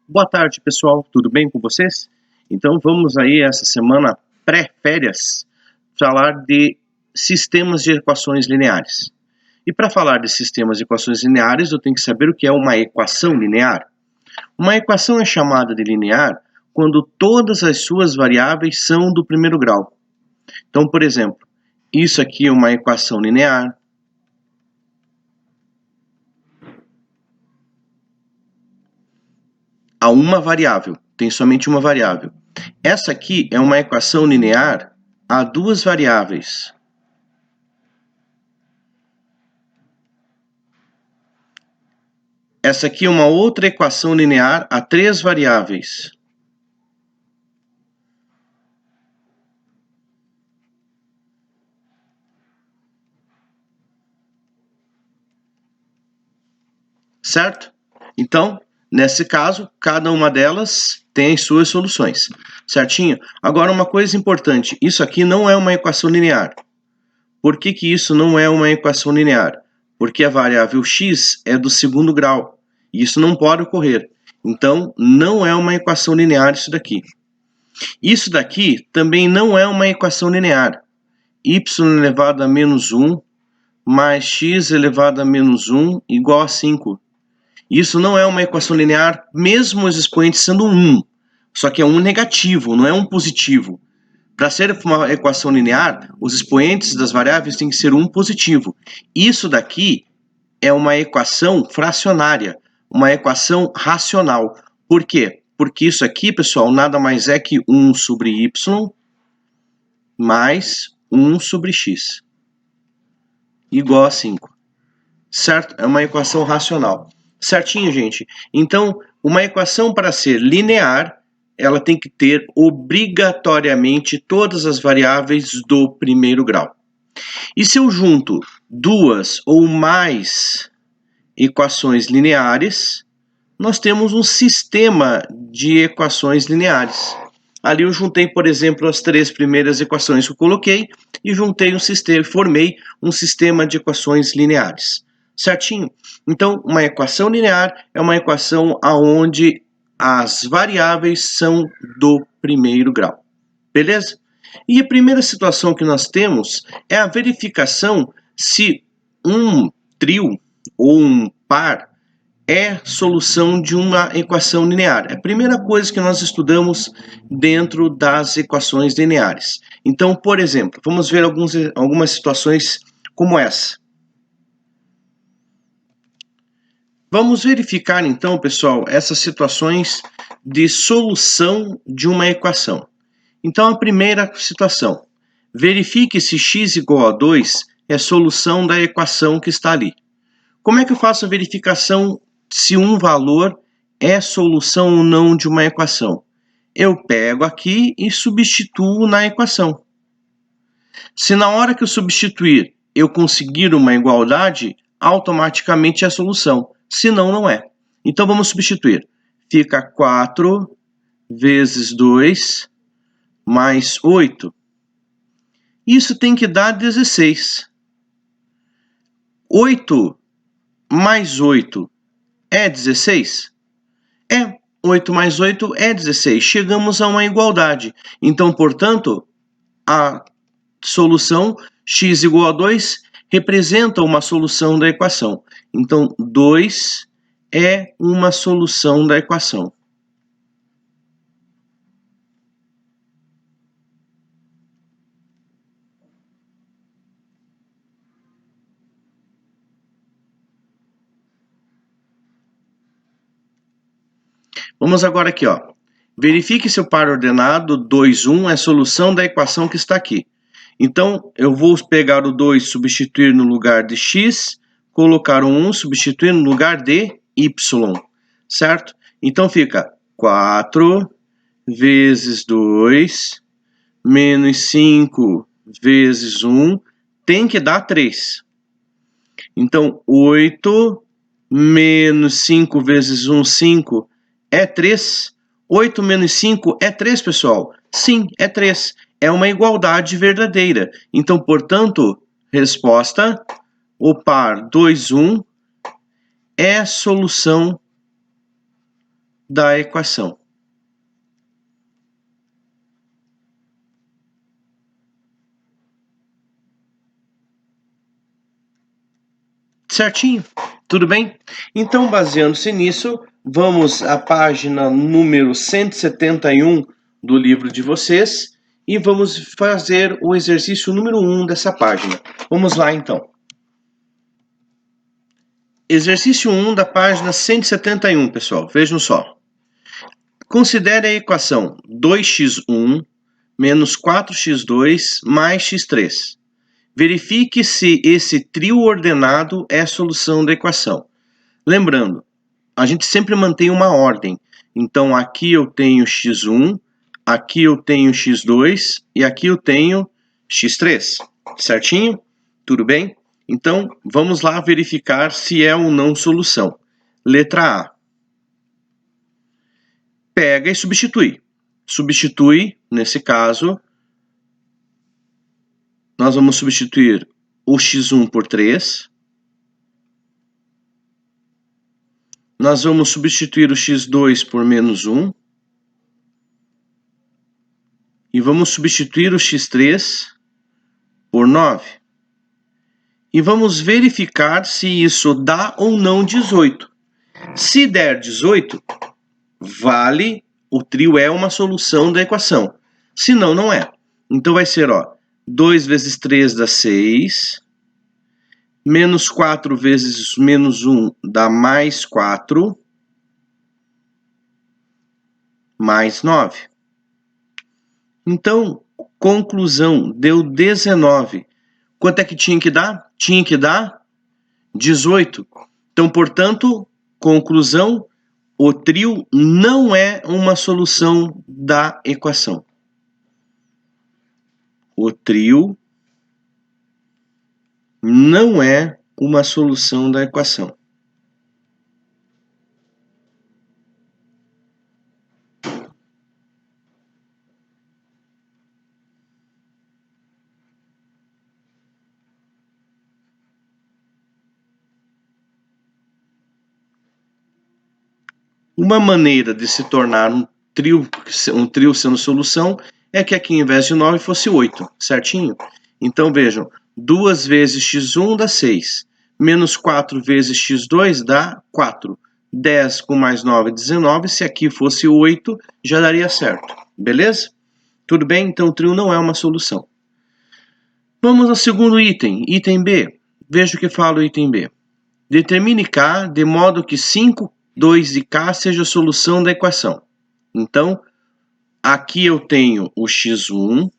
Boa tarde, pessoal. Tudo bem com vocês? Então vamos aí essa semana pré-férias falar de sistemas de equações lineares. E para falar de sistemas de equações lineares, eu tenho que saber o que é uma equação linear. Uma equação é chamada de linear quando todas as suas variáveis são do primeiro grau. Então, por exemplo, isso aqui é uma equação linear. Há uma variável, tem somente uma variável. Essa aqui é uma equação linear a duas variáveis. Essa aqui é uma outra equação linear a três variáveis. Certo? Então, nesse caso, cada uma delas tem as suas soluções. Certinho? Agora, uma coisa importante. Isso aqui não é uma equação linear. Por que isso não é uma equação linear? Porque a variável x é do segundo grau. E isso não pode ocorrer. Então, não é uma equação linear isso daqui. Isso daqui também não é uma equação linear. Y elevado a menos 1 mais x elevado a menos 1 igual a 5. Isso não é uma equação linear, mesmo os expoentes sendo 1. Só que é um negativo, não é um positivo. Para ser uma equação linear, os expoentes das variáveis têm que ser um positivo. Isso daqui é uma equação fracionária, uma equação racional. Por quê? Porque isso aqui, pessoal, nada mais é que 1 sobre y mais 1 sobre x igual a 5. Certo? É uma equação racional. Certinho, gente? Então, uma equação para ser linear, ela tem que ter obrigatoriamente todas as variáveis do primeiro grau. E se eu junto duas ou mais equações lineares, nós temos um sistema de equações lineares. Ali eu juntei, por exemplo, as três primeiras equações que eu coloquei e juntei um sistema, formei um sistema de equações lineares. Certinho? Então, uma equação linear é uma equação onde as variáveis são do primeiro grau. Beleza? E a primeira situação que nós temos é a verificação se um trio ou um par é solução de uma equação linear. É a primeira coisa que nós estudamos dentro das equações lineares. Então, por exemplo, vamos ver algumas situações como essa. Vamos verificar então, pessoal, essas situações de solução de uma equação. Então, a primeira situação. Verifique se x igual a 2 é solução da equação que está ali. Como é que eu faço a verificação se um valor é solução ou não de uma equação? Eu pego aqui e substituo na equação. Se na hora que eu substituir eu conseguir uma igualdade, automaticamente é a solução. Se não, não é. Então vamos substituir. Fica 4 vezes 2 mais 8. Isso tem que dar 16. 8 mais 8 é 16? É. 8 mais 8 é 16. Chegamos a uma igualdade. Então, portanto, a solução x igual a 2 representa uma solução da equação. Então, 2 é uma solução da equação. Vamos agora aqui, ó. Verifique se o par ordenado 2, 1 é solução da equação que está aqui. Então, eu vou pegar o 2, substituir no lugar de x, colocar o 1, substituir no lugar de y, certo? Então, fica 4 vezes 2 menos 5 vezes 1 tem que dar 3. Então, 8 menos 5 vezes 1, 5 é 3. 8 menos 5 é 3, pessoal? Sim, é 3. É uma igualdade verdadeira. Então, portanto, resposta, o par 2, 1 é a solução da equação. Certinho? Tudo bem? Então, baseando-se nisso, vamos à página número 171 do livro de vocês e vamos fazer o exercício número 1 dessa página. Vamos lá, então. Exercício 1 da página 171, pessoal. Vejam só. Considere a equação 2x1 menos 4x2 mais x3. Verifique se esse trio ordenado é a solução da equação. Lembrando, a gente sempre mantém uma ordem. Então, aqui eu tenho x1, aqui eu tenho x2 e aqui eu tenho x3. Certinho? Tudo bem? Então, vamos lá verificar se é ou não solução. Letra A. Pega e substitui. Substitui, nesse caso, nós vamos substituir o x1 por 3. Nós vamos substituir o x2 por menos 1. E vamos substituir o x3 por 9. E vamos verificar se isso dá ou não 18. Se der 18, vale, o trio é uma solução da equação. Se não, não é. Então vai ser, 2 vezes 3 dá 6. Menos 4 vezes menos 1 dá mais 4. Mais 9. Então, conclusão, deu 19. Quanto é que tinha que dar? Tinha que dar 18. Então, portanto, conclusão, o trio não é uma solução da equação. O trio não é uma solução da equação. Uma maneira de se tornar um trio sendo solução é que aqui, em vez de 9, fosse 8, certinho? Então, vejam, 2 vezes x1 dá 6, menos 4 vezes x2 dá 4. 10 com mais 9, 19, se aqui fosse 8, já daria certo, beleza? Tudo bem? Então, o trio não é uma solução. Vamos ao segundo item, item B. Veja o que fala o item B. Determine K de modo que 5, 2 de K seja a solução da equação. Então, aqui eu tenho o x1,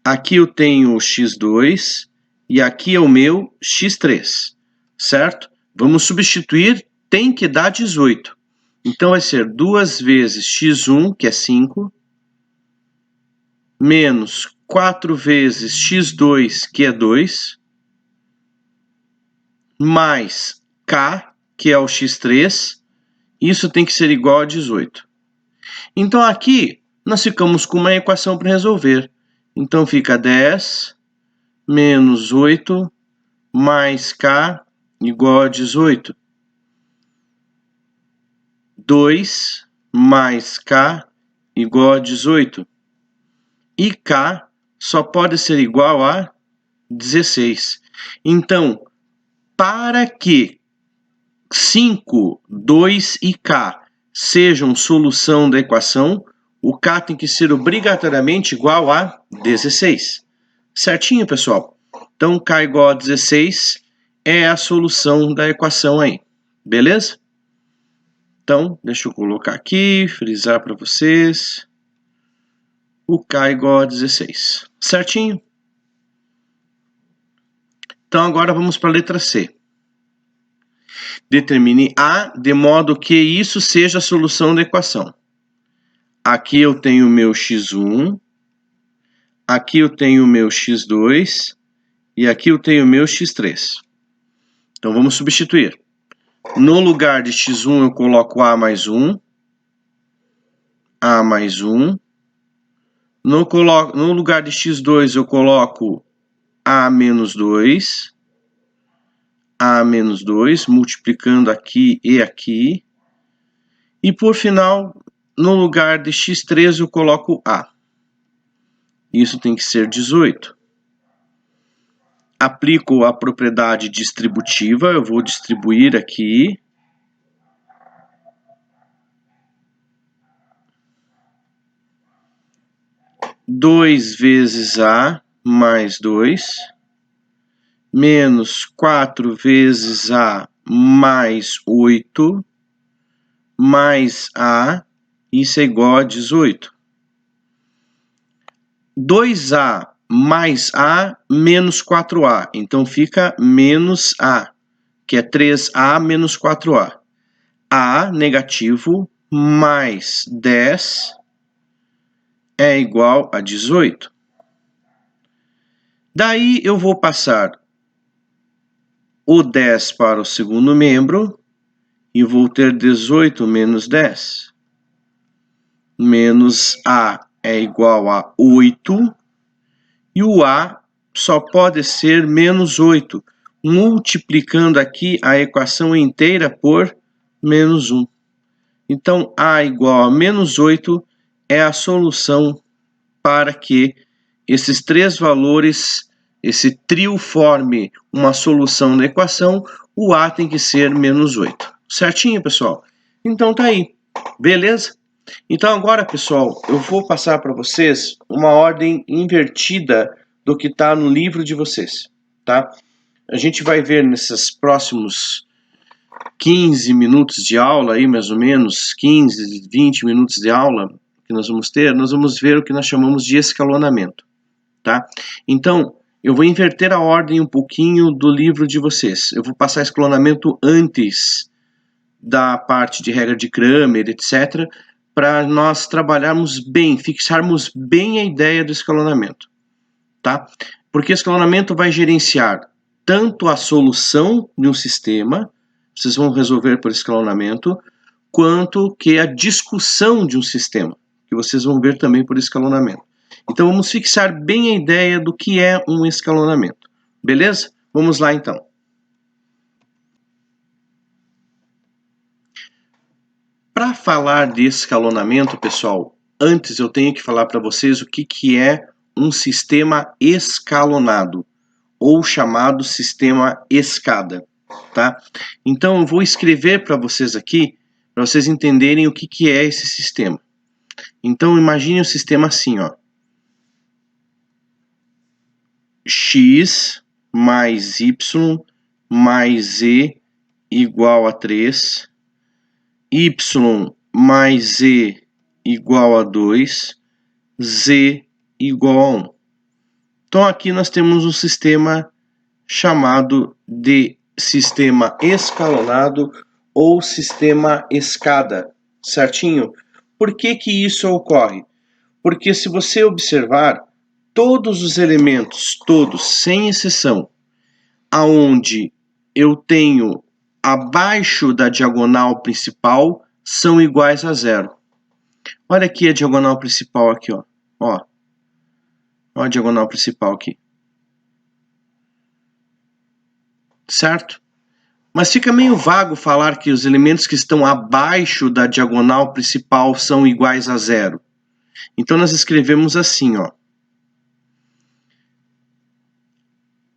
aqui eu tenho o x2 e aqui é o meu x3, certo? Vamos substituir, tem que dar 18. Então, vai ser 2 vezes x1, que é 5, menos 4 vezes x2, que é 2, mais K, que é o x3, isso tem que ser igual a 18. Então, aqui, nós ficamos com uma equação para resolver. Então, fica 10 menos 8 mais K igual a 18. 2 mais K igual a 18. E K só pode ser igual a 16. Então, para que 5, 2 e K sejam solução da equação, o K tem que ser obrigatoriamente igual a 16. Certinho, pessoal? Então, K igual a 16 é a solução da equação aí. Beleza? Então, deixa eu colocar aqui, frisar para vocês. O K igual a 16. Certinho? Então, agora vamos para a letra C. Determine A de modo que isso seja a solução da equação. Aqui eu tenho o meu x1, aqui eu tenho o meu x2 e aqui eu tenho o meu x3. Então, vamos substituir. No lugar de x1 eu coloco A mais 1, A mais 1. No lugar de x2 eu coloco A menos 2, A menos 2, multiplicando aqui e aqui. E por final, no lugar de x3 eu coloco A. Isso tem que ser 18. Aplico a propriedade distributiva, eu vou distribuir aqui. Dois vezes A mais 2, menos 4 vezes A mais 8, mais A, isso é igual a 18. 2A mais A menos 4A, então fica menos A, que é 3A menos 4A. A negativo mais 10 é igual a 18. Daí eu vou passar o 10 para o segundo membro e vou ter 18 menos 10. Menos A é igual a 8 e o A só pode ser menos 8, multiplicando aqui a equação inteira por menos 1. Então, A igual a menos 8 é a solução para que esses três valores, esse trio forme uma solução da equação, o A tem que ser menos 8. Certinho, pessoal? Então tá aí, beleza? Então agora, pessoal, eu vou passar para vocês uma ordem invertida do que está no livro de vocês, tá? A gente vai ver nesses próximos 15 minutos de aula, aí mais ou menos, 15, 20 minutos de aula que nós vamos ter, nós vamos ver o que nós chamamos de escalonamento, tá? Então, eu vou inverter a ordem um pouquinho do livro de vocês. Eu vou passar escalonamento antes da parte de regra de Cramer, etc., para nós trabalharmos bem, fixarmos bem a ideia do escalonamento, tá? Porque o escalonamento vai gerenciar tanto a solução de um sistema, vocês vão resolver por escalonamento, quanto que a discussão de um sistema, que vocês vão ver também por escalonamento. Então vamos fixar bem a ideia do que é um escalonamento, beleza? Vamos lá então. Para falar de escalonamento, pessoal, antes eu tenho que falar para vocês o que é um sistema escalonado, ou chamado sistema escada, tá? Então eu vou escrever para vocês aqui, para vocês entenderem o que é esse sistema. Então imagine o sistema assim, ó. X mais Y mais Z igual a 3, Y mais Z igual a 2, Z igual a 1. Então aqui nós temos um sistema chamado de sistema escalonado ou sistema escada, certinho? Por que isso ocorre? Porque se você observar, todos os elementos, todos, sem exceção, aonde eu tenho abaixo da diagonal principal, são iguais a zero. Olha aqui a diagonal principal aqui, ó. Ó a diagonal principal aqui. Certo? Mas fica meio vago falar que os elementos que estão abaixo da diagonal principal são iguais a zero. Então nós escrevemos assim, ó.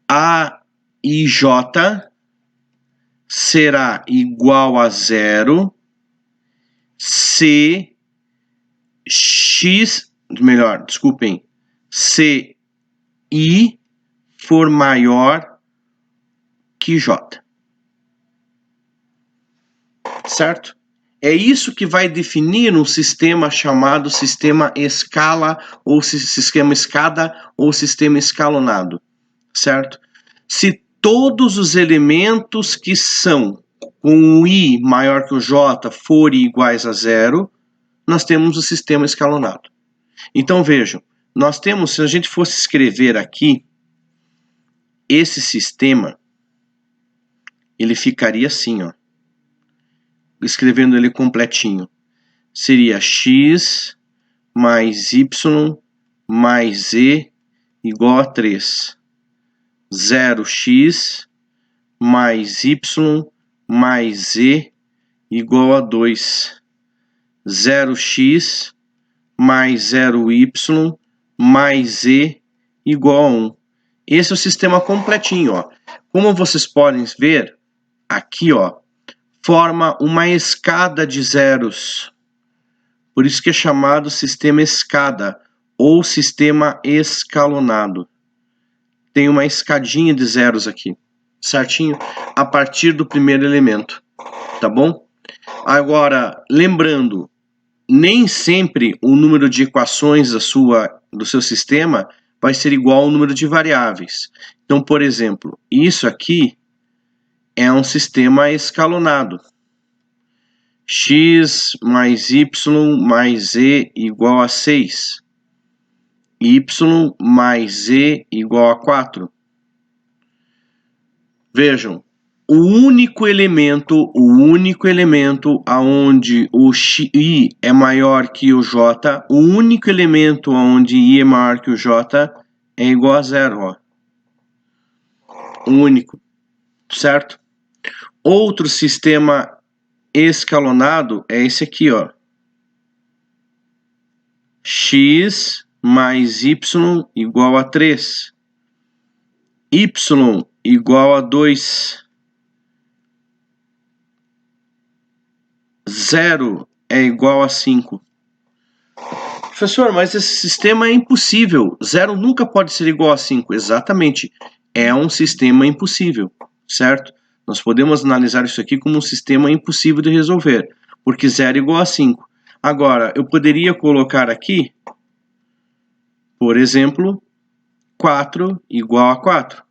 A e J será igual a zero se X, melhor, desculpem, se I for maior que J. Certo? É isso que vai definir um sistema chamado sistema escala, ou sistema escada, ou sistema escalonado. Certo? Se todos os elementos que são com o I maior que o J forem iguais a zero, nós temos o sistema escalonado. Então vejam, nós temos, se a gente fosse escrever aqui, esse sistema, ele ficaria assim, ó. Escrevendo ele completinho. Seria X mais Y mais Z igual a 3. 0x mais Y mais Z igual a 2. 0x mais 0y mais z igual a 1. Esse é o sistema completinho, ó. Como vocês podem ver, aqui, ó, forma uma escada de zeros. Por isso que é chamado sistema escada ou sistema escalonado. Tem uma escadinha de zeros aqui, certinho? A partir do primeiro elemento, tá bom? Agora, lembrando, nem sempre o número de equações do seu sistema vai ser igual ao número de variáveis. Então, por exemplo, isso aqui é um sistema escalonado. X mais y mais z igual a 6. Y mais z igual a 4. Vejam, o único elemento aonde o i é maior que o j, o único elemento aonde i é maior que o j é igual a 0, ó. O único, certo? Outro sistema escalonado é esse aqui, ó. X mais y igual a 3. Y igual a 2. 0 é igual a 5. Professor, mas esse sistema é impossível. 0 nunca pode ser igual a 5. Exatamente. É um sistema impossível, certo? Nós podemos analisar isso aqui como um sistema impossível de resolver, porque 0 é igual a 5. Agora, eu poderia colocar aqui, por exemplo, 4 igual a 4.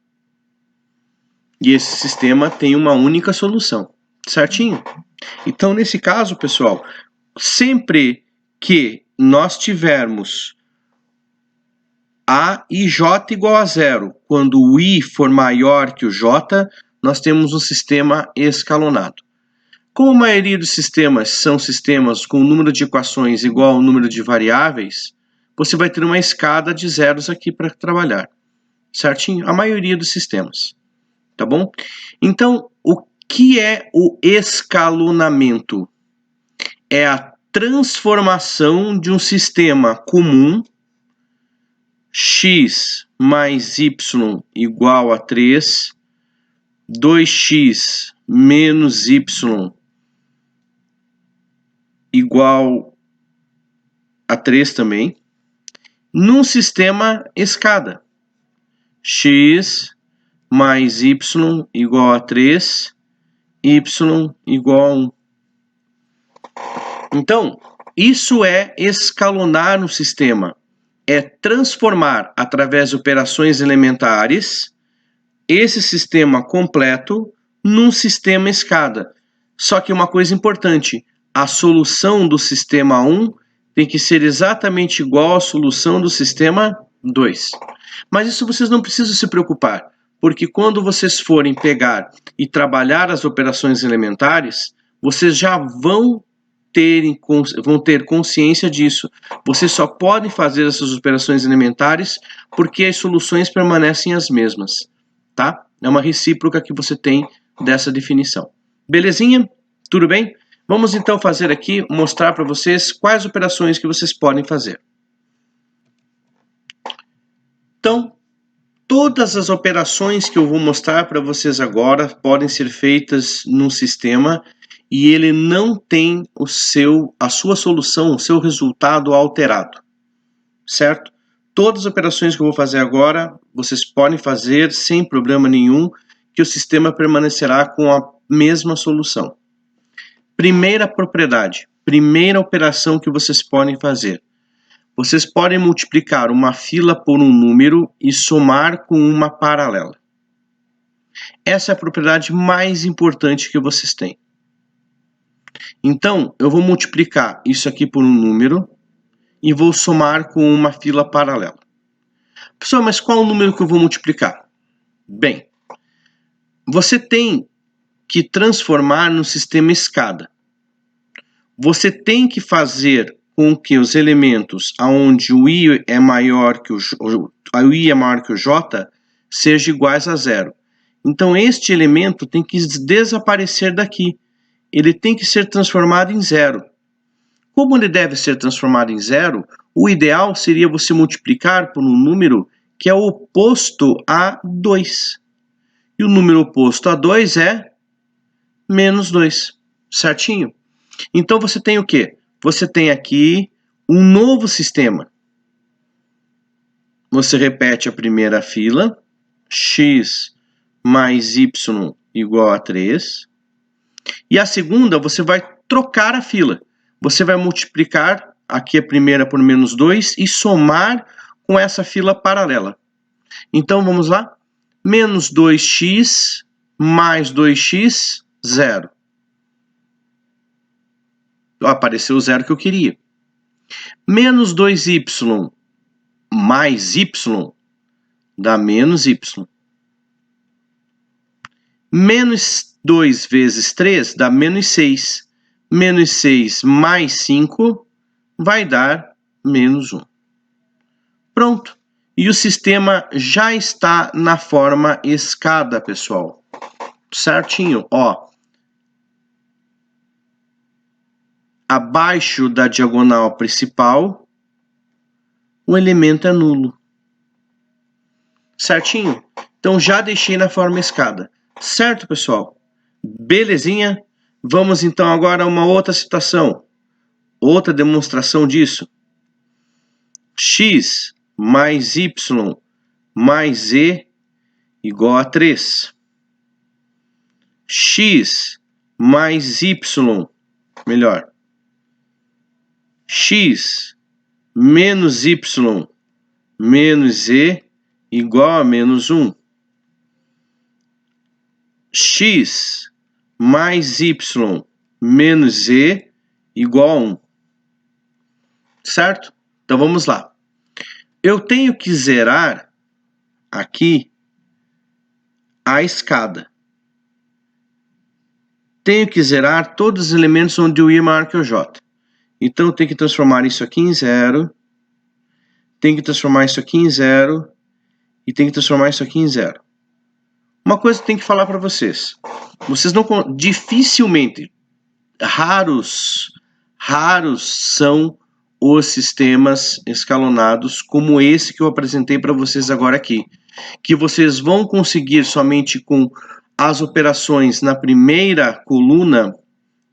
E esse sistema tem uma única solução, certinho? Então, nesse caso, pessoal, sempre que nós tivermos A e J igual a 0, quando o I for maior que o J, nós temos um sistema escalonado. Como a maioria dos sistemas são sistemas com o número de equações igual ao número de variáveis, você vai ter uma escada de zeros aqui para trabalhar, certinho? A maioria dos sistemas, tá bom? Então, o que é o escalonamento? É a transformação de um sistema comum, x mais y igual a 3, 2x menos y igual a 3 também, num sistema escada. X mais y igual a 3, y igual a 1. Então, isso é escalonar no sistema. É transformar, através de operações elementares, esse sistema completo num sistema escada. Só que uma coisa importante, a solução do sistema 1 tem que ser exatamente igual à solução do sistema 2. Mas isso vocês não precisam se preocupar, porque quando vocês forem pegar e trabalhar as operações elementares, vocês já vão ter consciência disso. Vocês só podem fazer essas operações elementares porque as soluções permanecem as mesmas, tá? É uma recíproca que você tem dessa definição. Belezinha? Tudo bem? Vamos então fazer aqui, mostrar para vocês quais operações que vocês podem fazer. Então, todas as operações que eu vou mostrar para vocês agora podem ser feitas num sistema e ele não tem a sua solução, o seu resultado alterado, certo? Todas as operações que eu vou fazer agora, vocês podem fazer sem problema nenhum, que o sistema permanecerá com a mesma solução. Primeira propriedade, primeira operação que vocês podem fazer. Vocês podem multiplicar uma fila por um número e somar com uma paralela. Essa é a propriedade mais importante que vocês têm. Então, eu vou multiplicar isso aqui por um número e vou somar com uma fila paralela. Pessoal, mas qual o número que eu vou multiplicar? Bem, você tem que transformar no sistema escada. Você tem que fazer com que os elementos onde o i é maior que o j sejam iguais a 0. Então, este elemento tem que desaparecer daqui. Ele tem que ser transformado em 0. Como ele deve ser transformado em zero, o ideal seria você multiplicar por um número que é oposto a 2. E o número oposto a 2 é menos 2, certinho? Então você tem o quê? Você tem aqui um novo sistema. Você repete a primeira fila, x mais y igual a 3. E a segunda, você vai trocar a fila. Você vai multiplicar aqui a primeira por menos 2 e somar com essa fila paralela. Então, vamos lá. Menos 2x mais 2x, 0. Apareceu o zero que eu queria. Menos 2y mais y dá menos y. Menos 2 vezes 3 dá menos 6. Menos 6 mais 5 vai dar menos 1. Pronto. E o sistema já está na forma escada, pessoal. Certinho, ó. Abaixo da diagonal principal, o elemento é nulo. Certinho? Então já deixei na forma escada. Certo, pessoal? Belezinha? Vamos então agora a uma outra situação. Outra demonstração disso. X mais y mais z igual a 3. X mais y, melhor. X menos y menos z igual a menos 1. X mais y menos z igual a 1. Certo? Então vamos lá. Eu tenho que zerar aqui a escada. Tenho que zerar todos os elementos onde o I é maior que o J. Então eu tenho que transformar isso aqui em 0. Tenho que transformar isso aqui em 0. E tenho que transformar isso aqui em 0. Uma coisa que eu tenho que falar para vocês. Vocês não... Dificilmente, raros são os sistemas escalonados como esse que eu apresentei para vocês agora aqui. Que vocês vão conseguir somente com as operações na primeira coluna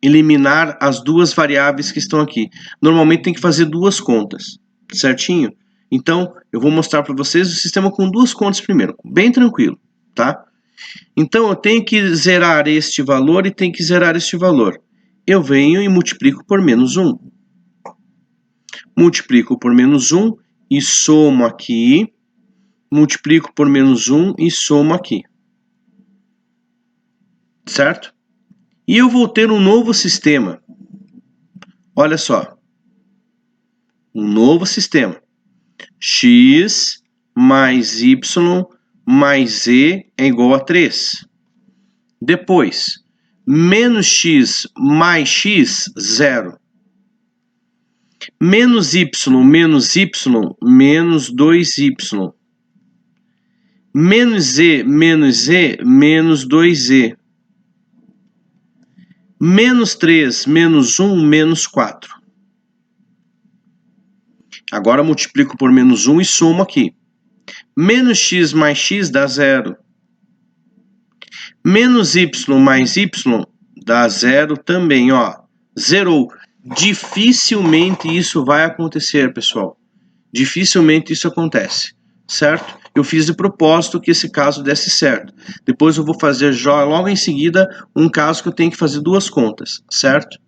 eliminar as duas variáveis que estão aqui. Normalmente tem que fazer duas contas, certinho? Então, eu vou mostrar para vocês o sistema com duas contas primeiro, bem tranquilo, tá? Então, eu tenho que zerar este valor e tenho que zerar este valor. Eu venho e multiplico por menos 1. Multiplico por menos 1 e somo aqui. Multiplico por menos 1 e somo aqui. Certo? E eu vou ter um novo sistema. Olha só. Um novo sistema. X mais y mais z é igual a 3. Depois, menos x mais x, 0. Menos y, menos 2y. Menos z, menos 2z. Menos 3, menos 1, menos 4. Agora multiplico por menos 1 e somo aqui. Menos x mais x dá 0. Menos y mais y dá 0 também, ó. Zerou. Dificilmente isso vai acontecer, pessoal. Dificilmente isso acontece, certo? Eu fiz de propósito que esse caso desse certo. Depois eu vou fazer logo em seguida um caso que eu tenho que fazer duas contas, certo?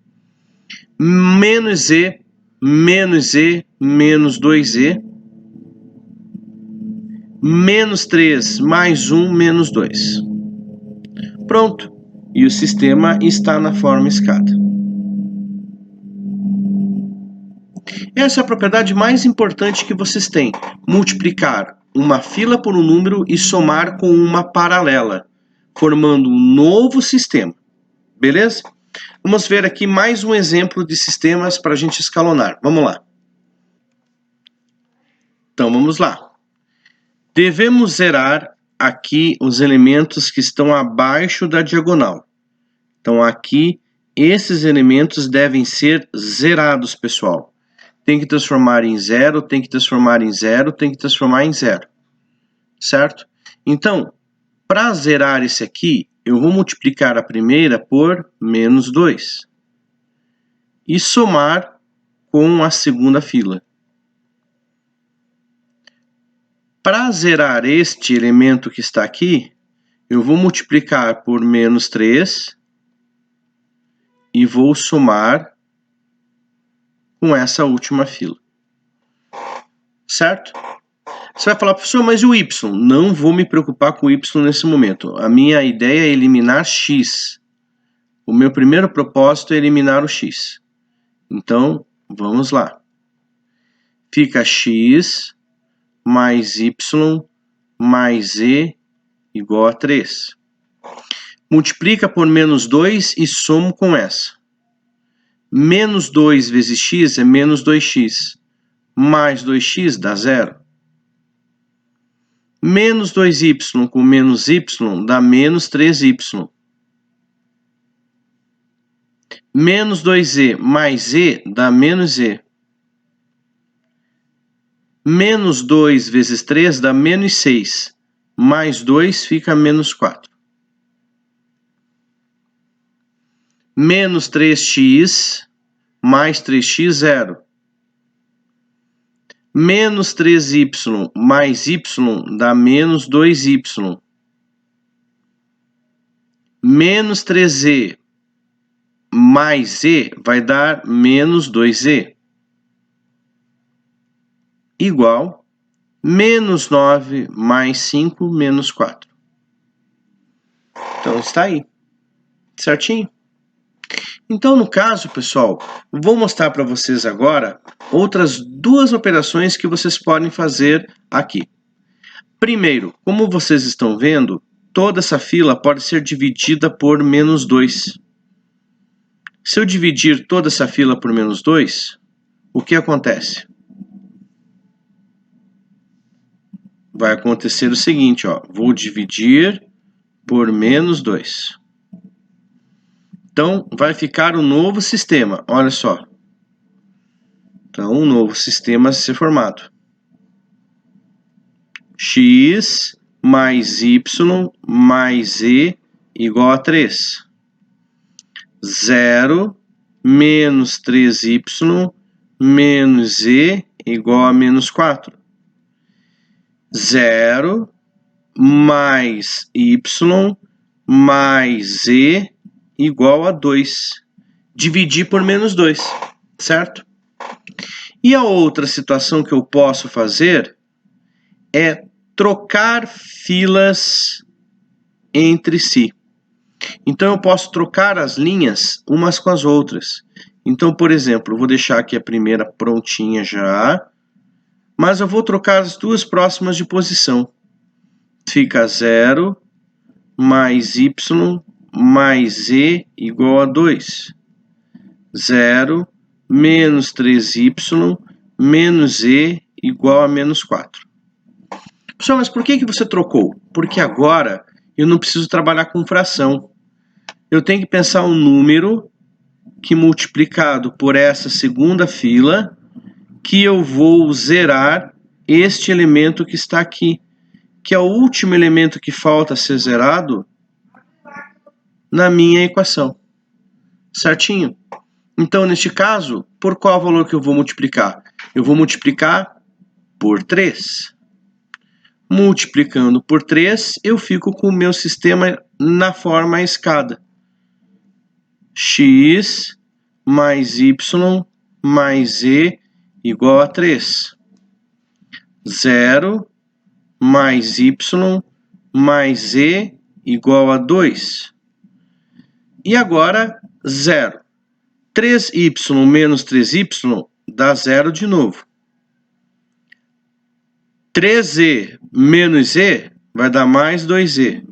Menos z, menos 2z. Menos 3 mais 1, menos 2. Pronto. E o sistema está na forma escada. Essa é a propriedade mais importante que vocês têm. Multiplicar uma fila por um número e somar com uma paralela, formando um novo sistema. Beleza? Vamos ver aqui mais um exemplo de sistemas para a gente escalonar. Vamos lá. Então, vamos lá. Devemos zerar aqui os elementos que estão abaixo da diagonal. Então, aqui, esses elementos devem ser zerados, pessoal. Tem que transformar em 0, tem que transformar em 0, tem que transformar em 0. Certo? Então, para zerar esse aqui, eu vou multiplicar a primeira por menos 2. E somar com a segunda fila. Para zerar este elemento que está aqui, eu vou multiplicar por menos 3 e vou somar com essa última fila. Certo? Você vai falar, professor, mas e o y? Não vou me preocupar com o y nesse momento. A minha ideia é eliminar x. O meu primeiro propósito é eliminar o x. Então, vamos lá. Fica x mais y mais z igual a 3. Multiplica por menos 2 e somo com essa. Menos 2 vezes x é menos 2x. Mais 2x dá 0. Menos 2y com menos y dá menos 3y. Menos 2z mais z dá menos z. Menos 2 vezes 3 dá menos 6. Mais 2 fica menos 4. Menos 3x mais 3x, 0. Menos 3y mais y dá menos 2y. Menos 3z mais z vai dar menos 2z. Igual menos 9 mais 5 menos 4. Então está aí. Certinho? Então, no caso, pessoal, vou mostrar para vocês agora outras duas operações que vocês podem fazer aqui. Primeiro, como vocês estão vendo, toda essa fila pode ser dividida por menos 2. Se eu dividir toda essa fila por menos 2, o que acontece? Vai acontecer o seguinte, ó, vou dividir por menos 2. Então, vai ficar um novo sistema, olha só. Então, um novo sistema a ser formado. X mais y mais z igual a 3. 0 menos 3y menos z igual a menos 4. 0 mais y mais z igual a 2. Dividir por menos 2, certo? E a outra situação que eu posso fazer é trocar filas entre si. Então, eu posso trocar as linhas umas com as outras. Então, por exemplo, eu vou deixar aqui a primeira prontinha já, mas eu vou trocar as duas próximas de posição. Fica 0 mais y mais z igual a 2. 0 menos 3y menos z igual a menos 4. Pessoal, mas por que você trocou? Porque agora eu não preciso trabalhar com fração. Eu tenho que pensar um número que multiplicado por essa segunda fila, que eu vou zerar este elemento que está aqui, que é o último elemento que falta ser zerado na minha equação. Certinho? Então, neste caso, por qual valor que eu vou multiplicar? Eu vou multiplicar por 3. Multiplicando por 3, eu fico com o meu sistema na forma escada. X mais y mais z igual a 3. 0 mais y mais z igual a 2. E agora, 0. 3y menos 3y dá 0 de novo. 3z menos z vai dar mais 2z.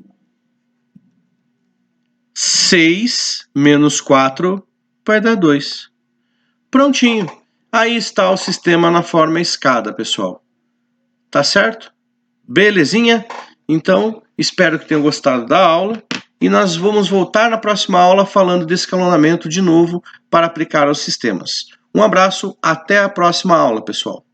6 menos 4 vai dar 2. Prontinho. Aí está o sistema na forma escada, pessoal. Tá certo? Belezinha? Então, espero que tenham gostado da aula. e nós vamos voltar na próxima aula falando de escalonamento de novo para aplicar aos sistemas. Um abraço, até a próxima aula, pessoal.